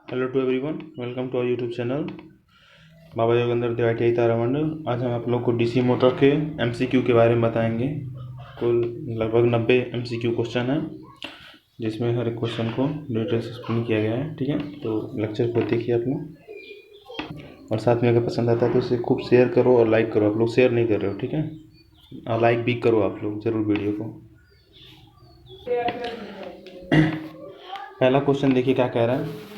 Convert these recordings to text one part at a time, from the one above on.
Hello to everyone, welcome to our YouTube channel Baba Yogendra Tiwari Taramandal. आज हम आप लोग को डीसी मोटर के एमसीक्यू के बारे में बताएंगे। कुल लगभग 90 एमसीक्यू क्वेश्चन है, जिसमें हर एक क्वेश्चन को डिटेल से एक्सप्लेन किया गया है। ठीक है, तो लेक्चर को देखिए आप लोग, और साथ में अगर पसंद आता है तो इसे खूब शेयर करो और लाइक करो। आप लोग शेयर नहीं कर रहे हो, ठीक है, और लाइक भी करो आप लोग ज़रूर वीडियो को। पहला क्वेश्चन देखिए क्या कह रहा है।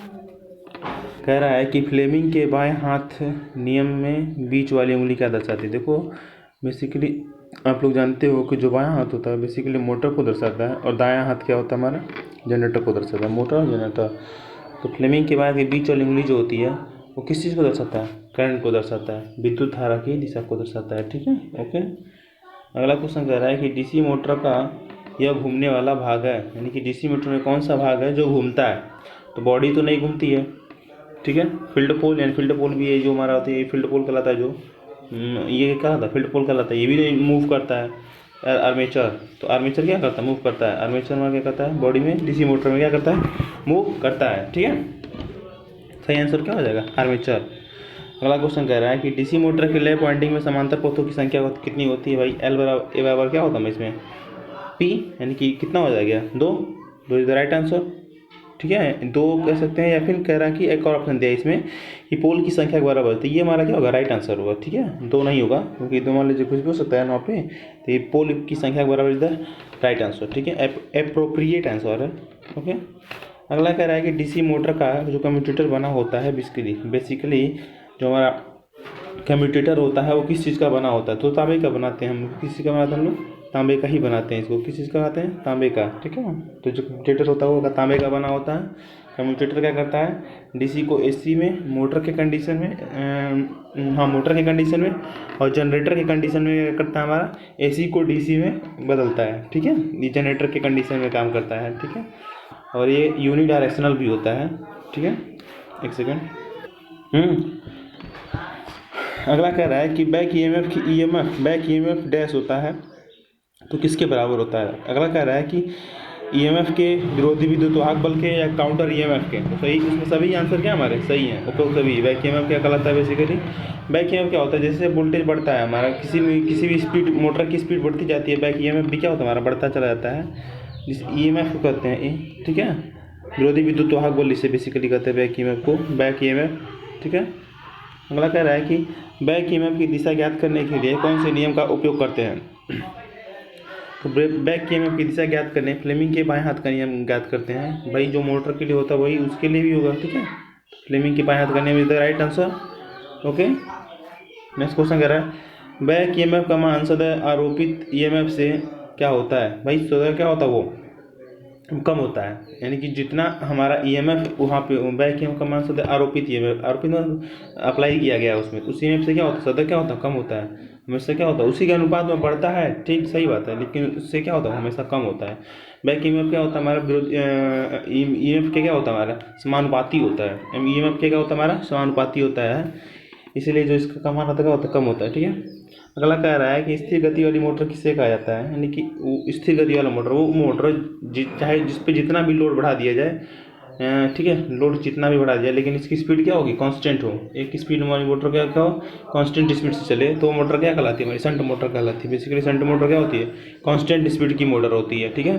कह रहा है कि फ्लेमिंग के बाएं हाथ नियम में बीच वाली उंगली क्या दर्शाती है। देखो, बेसिकली आप लोग जानते हो कि जो बायां हाथ होता है बेसिकली मोटर को दर्शाता है, और दायां हाथ क्या होता है हमारा, जनरेटर को दर्शाता है। मोटर और जनरेटर। तो फ्लेमिंग के बाद के बीच वाली उंगली जो होती है वो किस चीज़ को दर्शाता है? करंट को दर्शाता है, विद्युत धारा की दिशा को दर्शाता है। ठीक है, ओके। अगला क्वेश्चन कह रहा है कि डीसी मोटर का यह घूमने वाला भाग है, यानी कि डीसी मोटर में कौन सा भाग है जो घूमता है? तो बॉडी तो नहीं घूमती है, ठीक है। फील्ड पोल, यानी फील्ड पोल भी है जो हमारा होता है, ये फील्ड पोल कहलाता है। जो ये क्या होता है, फील्ड पोल कहलाता है। ये भी मूव करता है। आर्मेचर, तो आर्मेचर क्या करता है? मूव करता है। आर्मेचर में क्या करता है? बॉडी में, डीसी मोटर में क्या करता है? मूव करता है। ठीक है, सही आंसर क्या हो जाएगा? आर्मेचर। अगला क्वेश्चन कह रहा है कि डीसी मोटर के लैप वाइंडिंग में समांतर पथों की संख्या कितनी होती है? भाई एल बराबर ए बराबर क्या होता है इसमें? पी, यानी कि कितना हो जाएगा? दो इज द राइट आंसर। ठीक है, दो कह सकते हैं, या फिर कह रहा है कि एक और ऑप्शन दिया इसमें कि पोल की संख्या के बराबर। तो ये हमारा क्या होगा? राइट आंसर होगा। ठीक है, दो नहीं होगा, क्योंकि दो मान लीजिए कुछ भी हो सकता है वहाँ पे। तो ये पोल की संख्या के बराबर इज द राइट आंसर। ठीक है, एप्रोप्रिएट आंसर है। ओके। अगला कह रहा है कि डीसी मोटर का जो कम्यूटेटर बना होता है, बेसिकली जो हमारा कम्यूटेटर होता है वो किस चीज़ का बना होता है? तो तांबे का बनाते हैं हम लोग। किस चीज़ का बनाते हैं हम लोग? तांबे का ही बनाते हैं इसको। किस चीज़ का बनाते हैं? तांबे का। ठीक है, तो जो कम्यूटेटर होता है वो तांबे का बना होता है। कम्यूटेटर क्या करता है? डीसी को एसी में, मोटर के कंडीशन में, हाँ मोटर के कंडीशन में, और जनरेटर के कंडीशन में क्या करता है हमारा? एसी को डीसी में बदलता है। ठीक है, ये जनरेटर के कंडीशन में काम करता है। ठीक है, और ये यूनिडायरेक्शनल भी होता है। ठीक है, एक सेकेंड। अगला कह रहा है कि बैक ईएमएफ डैश होता है तो किसके बराबर होता है? अगला कह रहा है कि ईएमएफ के विरोधी विद्युत वाहक बल के या काउंटर ईएमएफ के। तो सही, इसमें सभी आंसर क्या हमारे सही हैं। उपरोक्त सभी। बैक ईएमएफ क्या कहलाता है? बेसिकली बैक ईएमएफ क्या होता है? जैसे वोल्टेज बढ़ता है हमारा, किसी भी स्पीड, मोटर की स्पीड बढ़ती जाती है, बैक ईएमएफ भी क्या होता है हमारा? बढ़ता चला जाता है। जिस ईएमएफ को कहते हैं ए, ठीक है, विरोधी विद्युत वाहक बल, इसे बेसिकली कहते हैं बैक ईएमएफ को, बैक ईएमएफ। ठीक है। अगला कह रहा है कि बैक ईएमएफ की दिशा ज्ञात करने के लिए कौन से नियम का उपयोग करते हैं? तो बैक ईएमएफ की दिशा ज्ञात करने फ्लेमिंग के बाएं हाथ का नियम ज्ञात करते हैं। भाई जो मोटर के लिए होता है वही उसके लिए भी होगा। ठीक है, फ्लेमिंग के बाएं हाथ का नियम is the right answer. Okay. Next question कह रहा है बैक ईएमएफ का मान सदैव आरोपित ईएमएफ से क्या होता है? भाई सदैव क्या होता है? वो कम होता है, यानी कि जितना हमारा ईएमएफ वहाँ पे बैक ईएमएफ का मान सदैव आरोपित ईएमएफ, आरोपित अप्लाई किया गया है उसमें, उस ईएमएफ से क्या होता है? सदैव क्या होता है? कम होता है। हमेशा क्या होता है? उसी के अनुपात में बढ़ता है। ठीक, सही बात है, लेकिन उससे क्या होता है? हमेशा कम होता है। बैक ईएमएफ क्या होता है हमारा? विरोध ईएमएफ के क्या होता है हमारा? समानुपाती होता है। ईएमएफ के क्या होता है हमारा? समानुपाती होता है, इसलिए जो इसका का मान होता है क्या होता है? कम होता है। ठीक है। अगला कह रहा है कि स्थिर गति वाली मोटर किसे कहा जाता है? यानी कि वो स्थिर गति वाला मोटर, वो मोटर चाहे जिस पे जितना भी लोड बढ़ा दिया जाए, ठीक है, लोड जितना भी बढ़ा दिया, लेकिन इसकी स्पीड क्या होगी? कांस्टेंट हो। एक स्पीड वाली मोटर क्या क्या हो? कांस्टेंट स्पीड से चले तो मोटर क्या कहलाती है हमारी? शंट मोटर कहलाती है। बेसिकली शंट मोटर क्या होती है? कांस्टेंट स्पीड की मोटर होती है। ठीक है।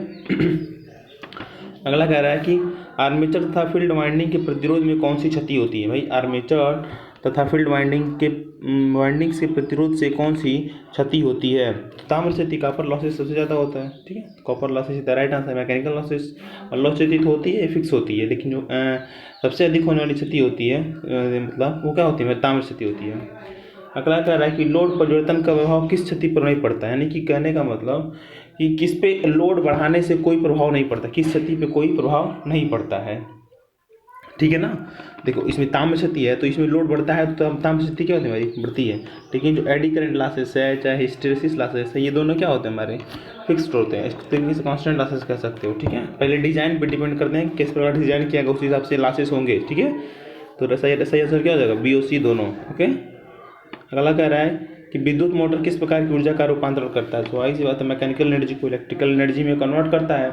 अगला कह रहा है कि आर्मेचर तथा फील्ड वाइंडिंग के प्रतिरोध में कौन सी क्षति होती है? भाई आर्मेचर तथा फील्ड वाइंडिंग्स के प्रतिरोध से कौन सी क्षति होती है? ताम्र क्षति, कॉपर लॉसेस सबसे ज़्यादा होता है। ठीक है, copper losses is the right answer. Mechanical losses, और लॉस क्षति तो होती है, फिक्स होती है, लेकिन जो सबसे अधिक होने वाली क्षति होती है मतलब वो क्या होती है? ताम्र क्षति होती है। अगला कह रहा है कि लोड परिवर्तन का प्रभाव किस क्षति पर नहीं पड़ता है? यानी कि कहने का मतलब कि किस पे लोड बढ़ाने से कोई प्रभाव नहीं पड़ता, किस क्षति पे कोई प्रभाव नहीं पड़ता है। ठीक है ना। देखो, इसमें ताम्र क्षति है तो इसमें लोड बढ़ता है तो ताम्र क्षति क्या होती है हमारी? बढ़ती है। लेकिन जो एडी करंट लॉसेस है, चाहे हिस्टेरेसिस लॉसेस है, ये दोनों क्या होते हैं हमारे? फिक्स्ड होते हैं। इसको तरीके से कांस्टेंट लॉसेस कह सकते हो। ठीक है, पहले डिजाइन पे डिपेंड करते हैं किस प्रकार डिजाइन किया गया, उस हिसाब से लॉसेस होंगे। ठीक है, तो सही आंसर क्या हो जाएगा? BOC दोनों। ओके। अगला कह रहा है कि विद्युत मोटर किस प्रकार की ऊर्जा का रूपांतरण करता है? तो आई सी बात है, मैकेनिकल एनर्जी को इलेक्ट्रिकल एनर्जी में कन्वर्ट करता है।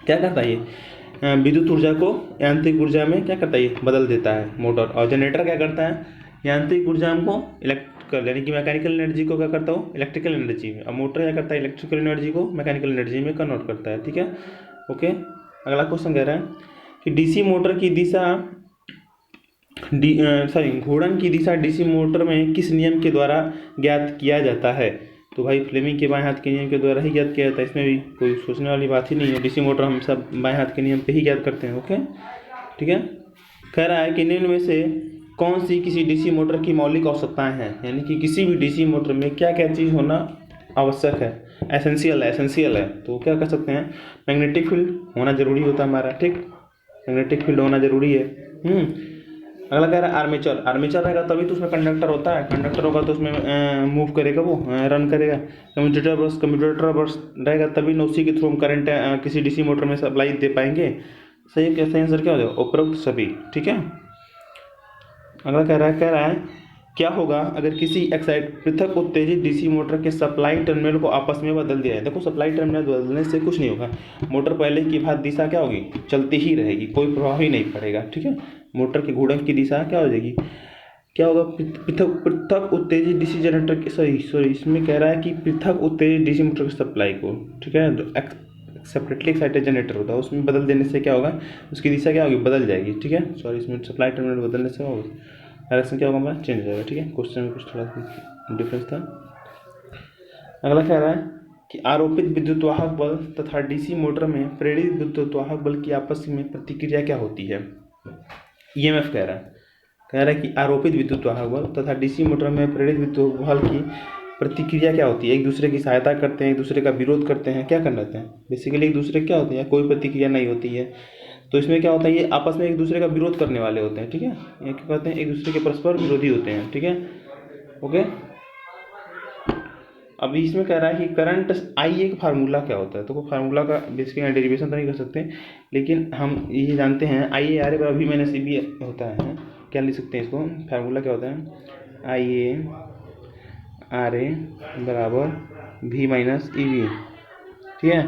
क्या करता है ये? विद्युत ऊर्जा को यांत्रिक ऊर्जा में क्या करता है, ये बदल देता है मोटर। और जनरेटर क्या करता है, यांत्रिक ऊर्जा को इलेक्ट्रिकल यानी कि मैकेनिकल एनर्जी को क्या करता हूँ, इलेक्ट्रिकल एनर्जी में। और मोटर क्या करता है, इलेक्ट्रिकल एनर्जी को मैकेनिकल एनर्जी में कन्वर्ट करता है। ठीक है, ओके। अगला क्वेश्चन कह रहा है कि डीसी मोटर की दिशा घूर्णन की दिशा डीसी मोटर में किस नियम के द्वारा ज्ञात किया जाता है। तो भाई फ्लेमिंग के बाएं हाथ के नियम के द्वारा ही ज्ञात किया जाता है, इसमें भी कोई सोचने वाली बात ही नहीं है। डीसी मोटर हम सब बाएं हाथ के नियम पे ही ज्ञात करते हैं। ओके, ठीक है। कह रहा है कि निम्न में से कौन सी किसी डीसी मोटर की मौलिक आवश्यकताएं हैं, यानी कि किसी भी डीसी मोटर में क्या क्या चीज़ होना आवश्यक है, एसेंशियल है। तो क्या कर सकते हैं, मैग्नेटिक फील्ड होना जरूरी होता है हमारा। ठीक, मैग्नेटिक फील्ड होना जरूरी है। अगला कह रहा है आर्मेचर रहेगा तभी तो उसमें कंडक्टर होता है, कंडक्टर होगा तो उसमें मूव करेगा, वो रन करेगा। कम्यूटेटर ब्रश रहेगा तभी न उसी के थ्रू हम करंट किसी डीसी मोटर में सप्लाई दे पाएंगे। सही आंसर क्या हो जाएगा, उपरोक्त सभी। ठीक है। अगला कह रहा है क्या होगा अगर किसी पृथक उत्तेजित डीसी मोटर के सप्लाई टर्मिनल को आपस में बदल दिया है। देखो, सप्लाई टर्मिनल बदलने से कुछ नहीं होगा, मोटर पहले की भांति दिशा क्या होगी, चलती ही रहेगी, कोई प्रभाव ही नहीं पड़ेगा। ठीक है, मोटर की घूर्णन की दिशा क्या हो जाएगी, क्या होगा, पृथक उत्तेजित डीसी जनरेटर के सॉरी इसमें कह रहा है कि पृथक उत्तेजित डीसी मोटर की सप्लाई को, ठीक है, सेपरेटली एक्साइटेड जनरेटर होता है, उसमें बदल देने से क्या होगा, उसकी दिशा क्या होगी, बदल जाएगी। ठीक है, सॉरी इसमें सप्लाई टर्मिनल बदलने से होगा, डायरेक्शन क्या होगा हमारा, चेंज हो जाएगा। ठीक है, क्वेश्चन में कुछ थोड़ा डिफरेंस था। अगला कह रहा है कि आरोपित विद्युतवाहक बल तथा डीसी मोटर में प्रेरित विद्युतवाहक बल की आपस में प्रतिक्रिया क्या होती है। ईएमएफ कह रहा है कि आरोपित विद्युतवाहक बल तथा डीसी मोटर में प्रेरित विद्युत बल की प्रतिक्रिया क्या होती है, एक दूसरे की सहायता करते हैं, एक दूसरे का विरोध करते हैं, क्या करते हैं, बेसिकली एक दूसरे क्या होती है, कोई प्रतिक्रिया नहीं होती है। तो इसमें क्या होता है, ये आपस में एक दूसरे का विरोध करने वाले होते हैं। ठीक है, ये क्या कहते हैं, एक दूसरे के परस्पर विरोधी होते हैं। ठीक है, ओके। अभी इसमें कह रहा है कि करंट आई का फार्मूला क्या होता है। तो कोई फार्मूला का बेसिकली डेरिवेशन तो नहीं कर सकते, लेकिन हम ये जानते हैं आई ए आर ए बराबर वी माइनस ई बी होता है। क्या लिख सकते हैं इसको, फार्मूला क्या होता है, आई ए आर ए बराबर वी माइनस ई बी। ठीक है,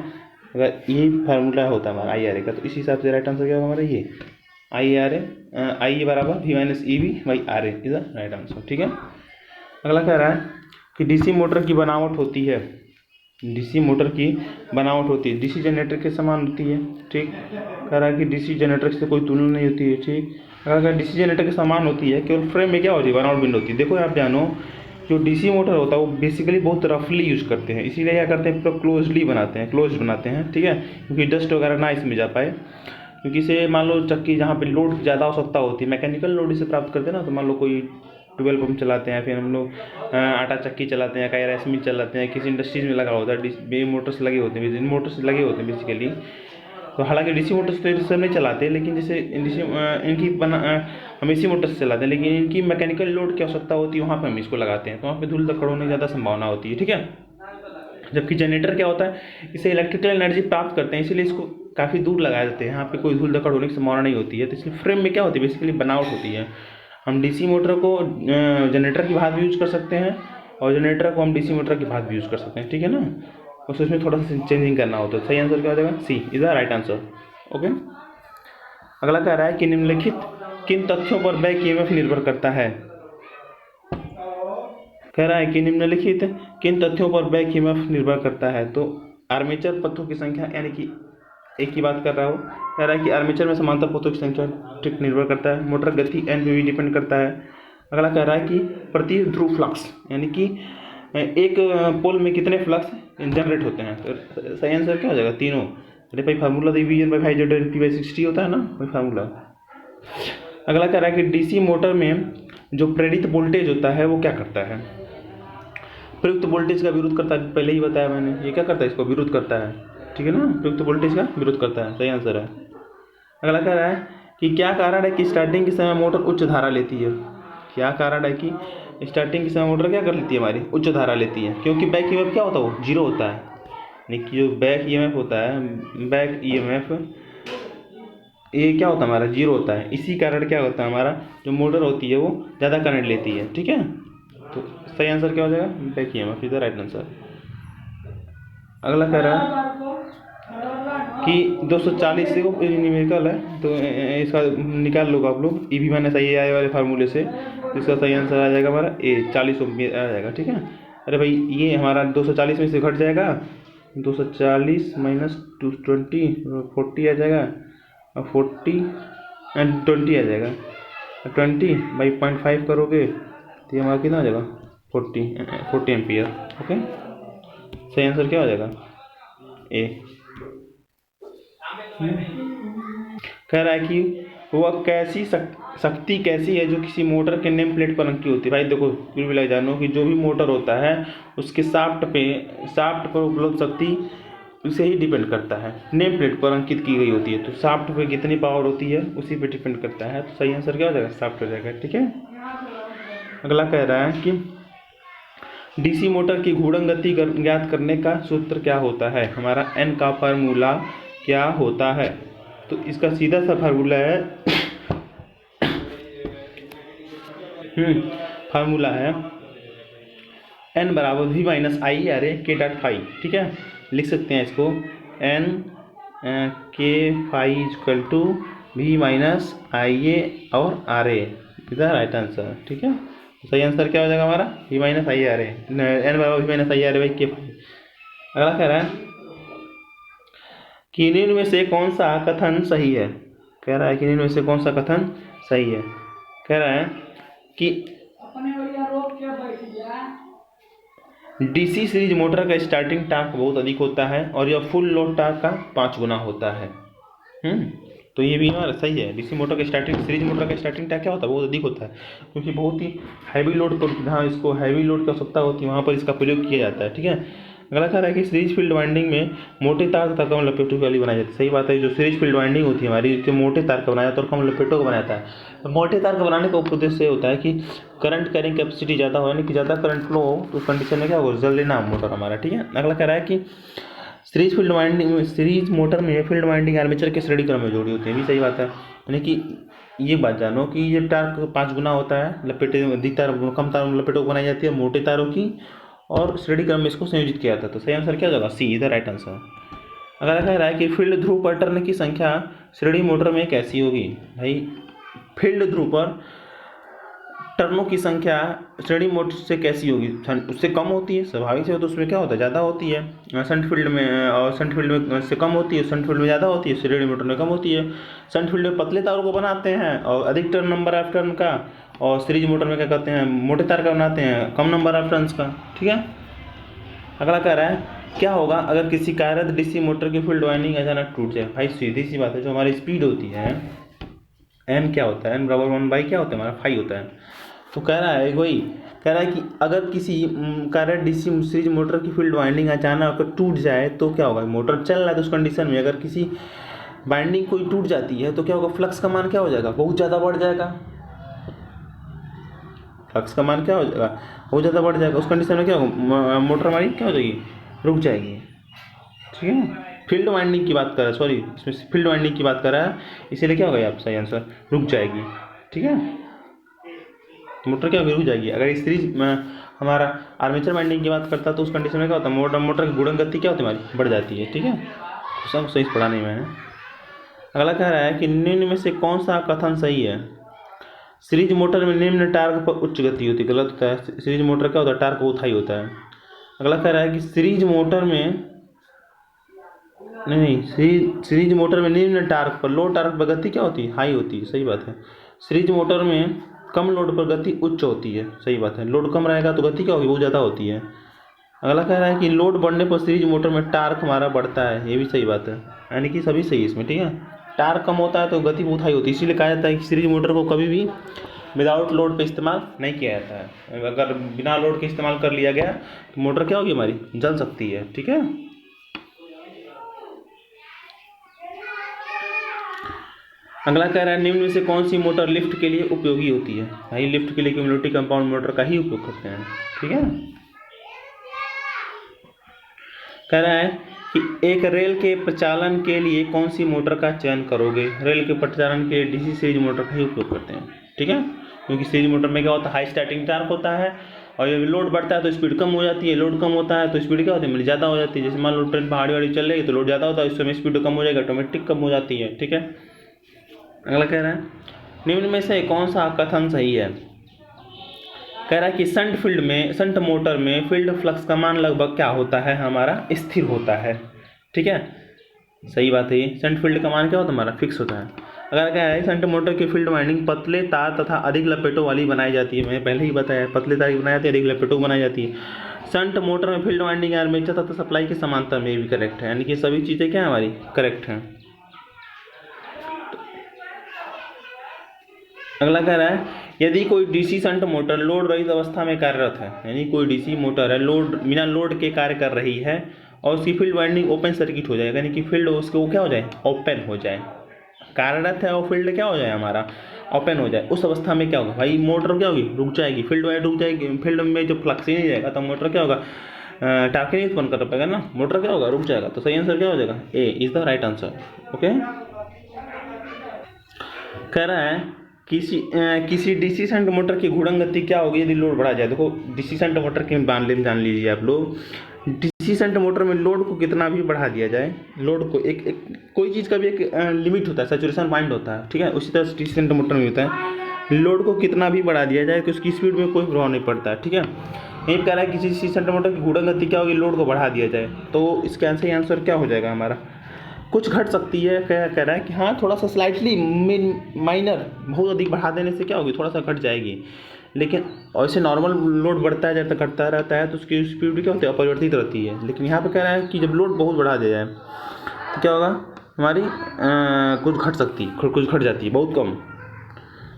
अगर ये फार्मूला होता है हमारा आई आर ए का, तो इस हिसाब से राइट आंसर क्या होगा हमारा, ये आई ए बराबर V minus E B by R A is the right answer. ठीक है। अगला कह रहा है कि डीसी मोटर की बनावट होती है, डीसी मोटर की बनावट होती है डीसी जनरेटर के समान होती है। ठीक, कह रहा है कि डीसी जनरेटर से कोई तुलना नहीं होती है। ठीक, अगर डीसी जनरेटर के समान होती है, केवल फ्रेम में क्या होती है, बनावट भिन्न होती है। देखो आप जानो, जो डीसी मोटर होता है वो बेसिकली बहुत रफली यूज करते हैं, इसीलिए क्या करते हैं, पूरा क्लोज बनाते हैं। ठीक है, क्योंकि डस्ट वगैरह ना इसमें जा पाए, क्योंकि इसे मान लो चक्की जहाँ पे लोड ज़्यादा आवश्यकता होती है, मैकेनिकल लोड इसे प्राप्त करते हैं ना, तो मान लो कोई ट्वेल्व पंप चलाते हैं, फिर हम लोग आटा चक्की चलाते हैं, कई राइस मिल चलाते हैं, किसी इंडस्ट्रीज में लगा होता है, मोटर्स लगे होते हैं, मोटर्स लगे होते हैं बेसिकली। तो हालांकि डीसी मोटर्स तो सब नहीं चलाते, लेकिन जैसे हम एसी मोटर्स चलाते हैं, लेकिन इनकी मैकेनिकल लोड की आवश्यकता होती है, वहाँ पर हम इसको लगाते हैं, तो वहाँ पर धूल धक्कड़ होने की ज़्यादा संभावना होती है। ठीक है, जबकि जनरेटर क्या होता है, इसे इलेक्ट्रिकल एनर्जी प्राप्त करते हैं, इसीलिए इसको काफ़ी दूर लगाए जाते हैं, यहाँ पे कोई धूल धक्कड़ होने की संभावना नहीं होती है। तो इसलिए फ्रेम में क्या होती है, बेसिकली बनावट होती है। हम डीसी मोटर को जनरेटर की भांति भी यूज कर सकते हैं, और जनरेटर को हम डीसी मोटर की भांति भी यूज कर सकते हैं। ठीक है ना, बस उसमें थोड़ा सा चेंजिंग करना होता है। सही आंसर क्या हो जाएगा, C is the right answer. Okay. अगला कह रहा है कि निम्नलिखित किन तथ्यों पर बैक ईएमएफ निर्भर करता है। कह रहा है कि निम्नलिखित किन तथ्यों पर बैक ईएमएफ निर्भर करता है। तो आर्मेचर पथों की संख्या, यानी कि एक की बात कर रहा हूँ, कह रहा है कि आर्मेचर में समांतर पथों की संख्या ठीक निर्भर करता है, मोटर गति एन पे भी डिपेंड करता है। अगला कह रहा है कि प्रति ध्रुव फ्लक्स, यानी कि एक पोल में कितने फ्लक्स जनरेट होते हैं। तो सही आंसर क्या हो जाएगा, तीनों। अरे भाई फार्मूला तो V N by 5 P by 60 होता है ना, वही फार्मूला। अगला कह रहा है कि डीसी मोटर में जो प्रेरित वोल्टेज होता है वो क्या करता है, प्रयुक्त वोल्टेज का विरोध करता है। पहले ही बताया मैंने, ये क्या करता है, इसको विरोध करता है। ठीक है ना, प्रयुक्त वोल्टेज का विरोध करता है, सही आंसर है। अगला कह रहा है कि क्या कारण है कि स्टार्टिंग के समय मोटर उच्च धारा लेती है। क्या कारण है कि स्टार्टिंग के समय मोटर क्या कर लेती है, हमारी उच्च धारा लेती है, क्योंकि बैक ईएमएफ क्या होता है, वो जीरो होता है। यानी कि जो बैक ईएमएफ होता है, बैक ईएमएफ ये क्या होता है, हमारा जीरो होता है। इसी कारण क्या होता है, हमारा जो मोटर होती है वो ज़्यादा करंट लेती है। ठीक है, तो सही आंसर क्या हो जाएगा, back EMF is the right answer. अगला कह रहा है कि 240 से न्यूमेरिकल है तो इसका निकाल लो आप लोग ई वी माइनस आई ए आई वाले फार्मूले से, तो इसका सही आंसर आ जाएगा हमारा ए 40 आ जाएगा। ठीक है, अरे भाई ये हमारा 240 में से घट जाएगा, 240 माइनस 220 40 आ जाएगा, और 40 एंड 20 आ जाएगा, 20/0.5 करोगे तो ये हमारा कितना आ जाएगा 40 एम्पियर। ओके, सही आंसर क्या हो जाएगा ए। कह रहा है कि वह कैसी शक्ति कैसी है जो किसी मोटर के नेम प्लेट पर अंकित होती है। भाई देखो फिर भी लग जानो कि जो भी मोटर होता है उसके शाफ्ट पर उपलब्ध शक्ति उसे ही डिपेंड करता है, नेम प्लेट पर अंकित की गई होती है, तो शाफ्ट पे कितनी पावर होती है उसी पे डिपेंड करता है। तो सही आंसर क्या हो जाएगा शाफ्ट हो जाएगा। ठीक है, अगला कह रहा है कि डीसी मोटर की घूर्णन गति ज्ञात करने का सूत्र क्या होता है। हमारा एन का फार्मूला क्या होता है, तो इसका सीधा सा फार्मूला है फार्मूला है एन बराबर वी माइनस आई आर ए के डॉट फाई। ठीक है, लिख सकते हैं इसको n k phi equal to V minus I a और R A, is the right answer. ठीक है, सही आंसर क्या हो जाएगा हमारा V minus I R a, n बराबर V minus I R a by k phi. अगला कह रहा है कि निम्न में से कौन सा कथन सही है। कह रहा है कि निम्न में से कौन सा कथन सही है। कह रहा है कि डीसी सीरीज मोटर का स्टार्टिंग टार्क बहुत अधिक होता है और यह फुल लोड टार्क का 5 गुना होता है। तो ये भी हमारा सही है। डीसी मोटर का सीरीज मोटर का स्टार्टिंग टार्क क्या होता है बहुत अधिक होता है, क्योंकि बहुत ही हैवी लोड पर जहाँ इसको हैवी लोड की आवश्यकता होती है वहाँ पर इसका प्रयोग किया जाता है। ठीक है, अगला कह रहा है कि सीरीज फील्ड वाइंडिंग में मोटे तार तथा कम लपेटों वाली बनाई जाती है। सही बात है, जो सीरीज फील्ड वाइंडिंग होती है हमारी इसके मोटे तार का बनाया जाता है और कम लपेटों का बनाया जाता है। तो मोटे तार का बनाने का उद्देश्य ये होता है कि करंट कैरिंग कैपेसिटी ज़्यादा हो, यानी कि ज़्यादा करंट फ्लो हो तो उस कंडीशन में क्या होगा जल्दी ना मोटर हमारा। ठीक है, अगला कह रहा है कि सीरीज मोटर में फील्ड वाइंडिंग आर्मेचर के श्रेणी क्रम में जोड़ी होती है। भी सही बात है, यानी कि ये बात जानो कि ये टार्क 5 गुना होता है, लपेटे अधिक तार कम तार लपेटों को बनाई जाती है मोटे तारों की, और श्रेणी क्रम में इसको संयोजित किया जाता है। तो सही आंसर क्या होगा सी, इज द राइट आंसर। अगर कह रहा है कि फील्ड ध्रुव पर टर्न की संख्या श्रेणी मोटर में कैसी होगी। भाई फील्ड ध्रुव पर टर्नों की संख्या श्रेणी मोटर से कैसी होगी, उससे कम होती है स्वाभाविक से, तो उसमें क्या होता है ज़्यादा होती है शंट फील्ड में, और शंट फील्ड में से कम होती है, शंट फील्ड में ज़्यादा होती है, श्रेणी मोटर में कम होती है। शंट फील्ड में पतले तारों को बनाते हैं और अधिक टर्न नंबर ऑफ टर्न का, और सीरीज मोटर में क्या कहते हैं मोटे तार का बनाते हैं कम नंबर ऑफ टर्न्स का। ठीक है, अगला कह रहा है क्या होगा अगर किसी कार्यरत डीसी मोटर की फील्ड वाइंडिंग अचानक टूट जाए। भाई सीधी सी बात है, जो हमारी स्पीड होती है एन क्या होता है, एन बराबर 1/क्या होता है हमारा फाई होता है। तो कह रहा है वही कह रहा है कि अगर किसी कार्यरत डीसी सीरीज मोटर की फील्ड वाइंडिंग अचानक टूट जाए तो क्या होगा। मोटर चल रहा है तो उस कंडीशन में अगर किसी वाइंडिंग कोई टूट जाती है तो क्या होगा, फ्लक्स का मान क्या हो जाएगा बहुत ज़्यादा बढ़ जाएगा। फ्लक्स का मान क्या हो जाएगा बहुत ज़्यादा बढ़ जाएगा। उस कंडीशन में क्या होगा मोटर हमारी क्या हो जाएगी रुक जाएगी। ठीक है, फील्ड वाइंडिंग की बात कर रहा है, सॉरी इसमें फील्ड वाइंडिंग की बात कर रहा है, इसीलिए क्या होगा आप सही आंसर रुक जाएगी। ठीक है, मोटर क्या होगी रुक जाएगी। अगर इस सीरीज में हमारा आर्मेचर वाइंडिंग की बात करता है तो उस कंडीशन में क्या होता है मोटर की घूर्णन गति क्या होती है हमारी बढ़ जाती है। ठीक है, सब सही पढ़ा नहीं मैंने। अगला कह रहा है कि निम्न में से कौन सा कथन सही है। सीरीज मोटर में निम्न टार्क पर उच्च गति होती है, गलत होता है। सीरीज मोटर क्या होता है टार्क बहुत हाई होता है। अगला कह रहा है कि सीरीज मोटर में नहीं सीरीज मोटर में निम्न टार्क पर लो टार्क पर गति क्या होती है हाई होती है। सही बात है, सीरीज मोटर में कम लोड पर गति उच्च होती है। सही बात है, लोड कम रहेगा तो गति क्या होगी बहुत ज़्यादा होती है। अगला कह रहा है कि लोड बढ़ने पर सीरीज मोटर में टार्क हमारा बढ़ता है, ये भी सही बात है, यानी कि सभी सही है इसमें। ठीक है, टार्क कम होता है तो गति बहुत हाई होती है, इसीलिए कहा जाता है कि सीरीज मोटर को कभी भी विदाउट लोड पे इस्तेमाल नहीं किया जाता है। अगर बिना लोड के इस्तेमाल कर लिया गया तो मोटर क्या होगी हमारी जल सकती है। ठीक है, अगला कह रहा है निम्न में से कौन सी मोटर लिफ्ट के लिए उपयोगी होती है। भाई लिफ्ट के लिए क्यूमुलेटिव कंपाउंड मोटर का ही उपयोग करते हैं। ठीक है, कह रहा है कि एक रेल के प्रचालन के लिए कौन सी मोटर का चयन करोगे। रेल के प्रचालन के लिए डीसी सीरीज मोटर का ही उपयोग करते हैं। ठीक है, क्योंकि सीरीज मोटर में क्या होता है हाई स्टार्टिंग टार्क होता है और जब लोड बढ़ता है तो स्पीड कम हो जाती है, लोड कम होता है तो स्पीड क्या होती है, मतलब ज़्यादा हो जाती है। जैसे मान लो ट्रेन पहाड़ी वाड़ी चल रही है तो लोड ज़्यादा होता है, उस समय स्पीड कम हो जाएगा, ऑटोमेटिक कम हो जाती है। ठीक है, अगला कह रहा है निम्न में से कौन सा कथन सही है। कह रहा है कि शंट मोटर में फील्ड फ्लक्स का मान लगभग क्या होता है, हमारा स्थिर होता है। ठीक है, सही बात है। ये शंट फील्ड का मान क्या होता है, हमारा फिक्स होता है। अगर क्या है, शंट मोटर की फील्ड वाइंडिंग पतले तार तथा अधिक लपेटों वाली बनाई जाती है। मैंने पहले ही बताया, पतले तार की बनाई जाती है, अधिक लपेटों बनाई जाती है। शंट मोटर में फील्ड वाइंडिंग आर्मेचर तथा सप्लाई के समांतर में भी करेक्ट है, यानी कि सभी चीज़ें क्या है हमारी करेक्ट हैं। अगला कह रहा है यदि कोई डीसी शंट मोटर लोड रहित अवस्था में कार्यरत है, यानी कोई डीसी मोटर है लोड बिना लोड के कार्य कर रही है और उसकी फील्ड वाइंडिंग ओपन सर्किट हो जाएगा, यानी कि फील्ड उसके वो क्या हो जाए, ओपन हो जाए। कार्यरत है और फील्ड क्या हो जाए, हमारा ओपन हो जाए, उस अवस्था में क्या होगा भाई, मोटर क्या होगी, रुक जाएगी, फील्ड वाइंड रुक जाएगी। फील्ड में जो फ्लक्स ही नहीं जाएगा तो मोटर क्या होगा, टार्क नहीं उत्पन्न कर पाएगा ना, मोटर क्या होगा, रुक जाएगा। तो सही आंसर क्या हो जाएगा, A is the right answer. Okay, कह रहा है किसी डीसी शंट मोटर की घूर्णन गति क्या होगी यदि लोड बढ़ा जाए। देखो डीसी शंट मोटर के जान लीजिए आप लोग, डीसी शंट मोटर में लोड को कितना भी बढ़ा दिया जाए, लोड को एक कोई चीज़ का भी एक लिमिट होता है, सैचुरेशन पॉइंट होता है। ठीक है, उसी तरह डीसी शंट मोटर में होता है, लोड को कितना भी बढ़ा दिया जाए तो उसकी स्पीड में कोई प्रभाव नहीं पड़ता है। ठीक है, यही कह रहा है किसी डीसी शंट मोटर की घूर्णन गति क्या होगी, लोड को बढ़ा दिया जाए, तो इसका सही आंसर क्या हो जाएगा हमारा, कुछ घट सकती है। क्या कह रहा है कि हाँ थोड़ा सा स्लाइटली माइनर, बहुत अधिक बढ़ा देने से क्या होगी, थोड़ा सा घट जाएगी, लेकिन ऐसे नॉर्मल लोड बढ़ता है जब तक घटता रहता है तो उसकी स्पीड क्या होती है, अपरिवर्तित रहती है। लेकिन यहाँ पे कह रहा है कि जब लोड बहुत बढ़ा दिया जाए तो क्या होगा, हमारी कुछ घट सकती है, कुछ घट जाती है, बहुत कम।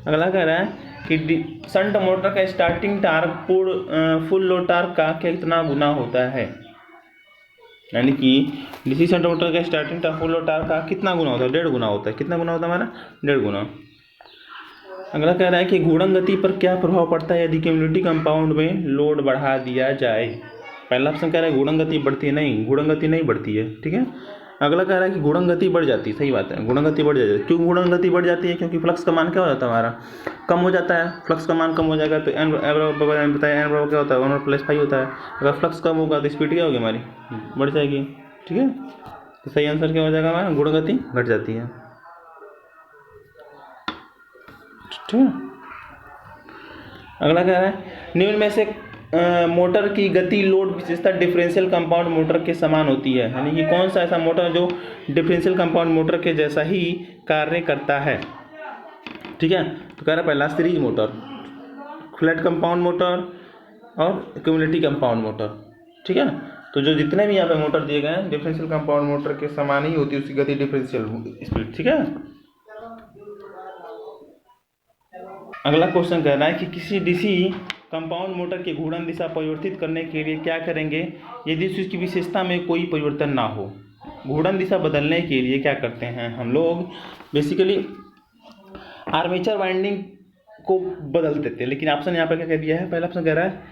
अगला कह रहा है कि शंट मोटर का starting torque full load torque का कितना गुना होता है, यानी कि डीसी शंट मोटर का स्टार्टिंग फुल लोड टार्क का कितना गुना होता है, 1.5 गुना होता है। कितना गुना होता है हमारा, 1.5 गुना। अगला कह रहा है कि घूर्णन गति पर क्या प्रभाव पड़ता है यदि क्यूमुलेटिव कंपाउंड में लोड बढ़ा दिया जाए। पहला ऑप्शन कह रहा है घूर्णन गति बढ़ती है, नहीं घूर्णन गति नहीं बढ़ती है। ठीक है, अगला कह रहा है कि घूर्णन गति बढ़ जाती है, सही बात है, घूर्णन गति बढ़ जाती है। क्यों घूर्णन गति बढ़ जाती है, क्योंकि फ्लक्स का मान क्या हो जाता है, हमारा कम हो जाता है। फ्लक्स का मान कम हो जाएगा तो एन बताया, एन बराबर क्या होता है, 1/5 होता है। अगर फ्लक्स कम होगा तो स्पीड क्या होगी, हमारी बढ़ जाएगी। ठीक है, तो सही आंसर क्या हो जाएगा हमारा, घूर्णन गति घट जाती है। ठीक है, अगला कह रहा है निम्न में से मोटर की गति लोड विशेषता डिफरेंशियल कंपाउंड मोटर के समान होती है, यानी कि कौन सा ऐसा मोटर जो डिफरेंशियल कंपाउंड मोटर के जैसा ही कार्य करता है। ठीक है, तो कह रहा है पहला series motor, flat compound motor और क्यूमुलेटिव कंपाउंड मोटर। ठीक है, तो जो जितने भी यहाँ पे मोटर दिए गए हैं डिफरेंशियल कंपाउंड मोटर के समान ही होती है उसकी गति, डिफरेंशियल स्पीड। ठीक है, अगला क्वेश्चन कह रहा है कि किसी डीसी कंपाउंड मोटर की घूर्णन दिशा परिवर्तित करने के लिए क्या करेंगे यदि उसकी विशेषता में कोई परिवर्तन ना हो। घूर्णन दिशा बदलने के लिए क्या करते हैं हम लोग, बेसिकली आर्मेचर वाइंडिंग को बदल देते हैं। लेकिन ऑप्शन यहाँ पर क्या कह दिया है, पहला ऑप्शन कह रहा है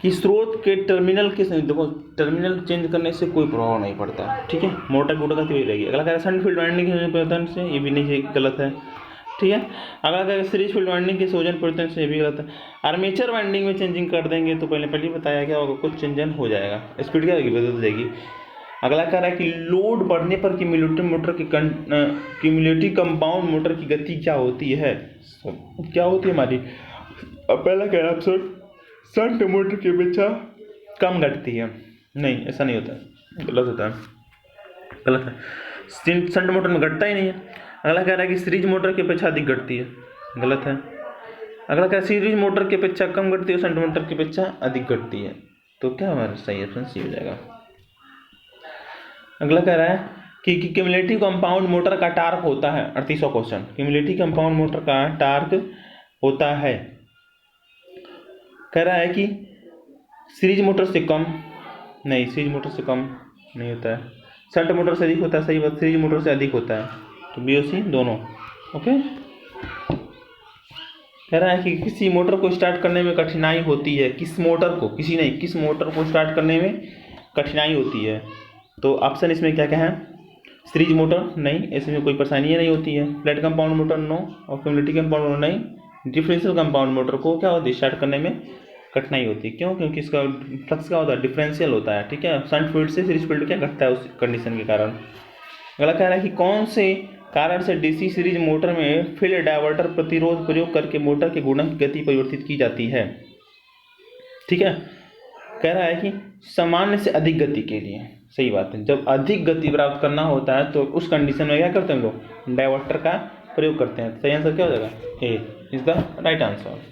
कि स्रोत के टर्मिनल के, देखो टर्मिनल चेंज करने से कोई प्रभाव नहीं पड़ता। ठीक है, मोटर की गति वही रहेगी। अगला कह रहा है शंट फील्ड वाइंडिंग के परिवर्तन से, ये भी नहीं, गलत है। ठीक है, अगला कह रहा है सीरीज फील्ड वाइंडिंग के संयोजन परिवर्तन से, ये भी गलत है। आर्मेचर वाइंडिंग में चेंजिंग कर देंगे तो पहले बताया क्या होगा, कुछ चेंजन हो जाएगा, स्पीड क्या होगी, बदल जाएगी। अगला कह रहा है कि लोड बढ़ने पर क्यूमुलेटिव कंपाउंड मोटर की गति क्या होती है, क्या होती है हमारी। अब पहला कह रहा है शंट मोटर की अपेक्षा कम घटती है, नहीं ऐसा नहीं होता है, गलत होता है, गलत है। शंट मोटर में घटता ही नहीं है। अगला कह रहा है कि सीरीज मोटर की अपेक्षा अधिक घटती है, गलत है। अगला कह रहा है सीरीज मोटर की अपेक्षा कम घटती है, शंट मोटर की अपेक्षा अधिक घटती है, तो क्या हमारा सही ऑप्शन सी हो जाएगा। अगला कह रहा है कि क्यूमुलेटिव कंपाउंड मोटर का टार्क होता है, 38वां क्वेश्चन, क्यूमुलेटिव कंपाउंड मोटर का टार्क होता है, कह रहा है कि सीरीज मोटर से कम, नहीं सीरीज मोटर से कम नहीं होता है, शंट मोटर से अधिक होता है, सही बात, सीरीज मोटर से अधिक होता है, तो बी और सी दोनों। ओके, कह रहा है कि किसी मोटर को स्टार्ट करने में कठिनाई होती है, किस मोटर को, किसी नहीं, किस मोटर को स्टार्ट करने में कठिनाई होती है, तो ऑप्शन इसमें क्या क्या है, सीरीज मोटर नहीं, इसमें कोई परेशानी नहीं होती है, फ्लैट कंपाउंड मोटर नो, और क्यूमुलेटिव कंपाउंड मोटर नहीं, डिफरेंशियल कंपाउंड मोटर को क्या होती है स्टार्ट करने में कठिनाई होती है। क्यों? क्योंकि इसका फ्लक्स क्या होता है, डिफरेंशियल होता है, ठीक है। शंट फील्ड से सीरीज फील्ड क्या घटता है उस कंडीशन के कारण। अगला कह रहा है कि कौन से कारण से डीसी सीरीज मोटर में फील्ड डायवर्टर प्रतिरोध प्रयोग करके मोटर के गुणक की गति परिवर्तित की जाती है, ठीक है। कह रहा है कि सामान्य से अधिक गति के लिए, सही बात है, जब अधिक गति प्राप्त करना होता है तो उस कंडीशन में क्या करते हैं हम लोग, डायवर्टर का प्रयोग करते हैं। सही आंसर क्या हो जाएगा, A is the right answer.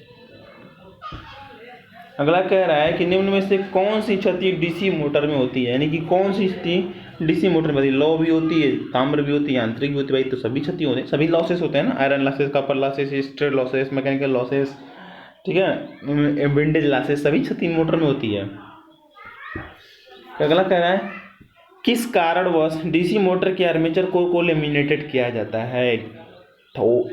अगला कह रहा है कि निम्न में से कौन सी क्षति डीसी मोटर में होती है, यानी कि कौन सी क्षति डीसी मोटर में होती है। लौ भी होती है, ताम्र भी होती है, यांत्रिक भी होती है, भाई तो सभी क्षति होते हैं, सभी लॉसेस होते हैं ना, iron losses, copper losses, stray losses, mechanical losses, ठीक है, विंडेज लॉसेस, सभी क्षति मोटर में होती है। अगला कह रहा है किस कारणवश डीसी मोटर के आर्मेचर कोर को लेमिनेटेड किया जाता है। तो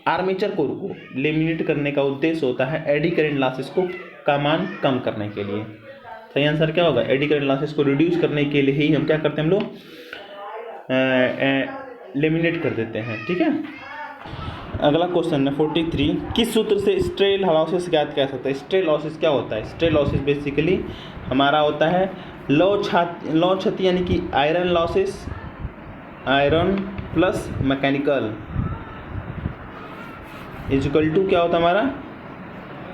आर्मेचर कोर को लेमिनेट करने का उद्देश्य होता है एडी करंट लॉसेस को का मान कम करने के लिए। सही आंसर क्या होगा, एडी करंट लॉसेस को रिड्यूस करने के लिए ही हम क्या करते हैं, हम लोग लेमिनेट कर देते हैं, ठीक है। अगला क्वेश्चन है 43, किस सूत्र से स्ट्रे लॉसेस ज्ञात किया जा सकता है। स्ट्रे लॉसेस क्या होता है, स्ट्रे लॉसेस बेसिकली हमारा होता है लौ क्षति, यानी कि iron losses, iron plus mechanical is equal to क्या होता है हमारा,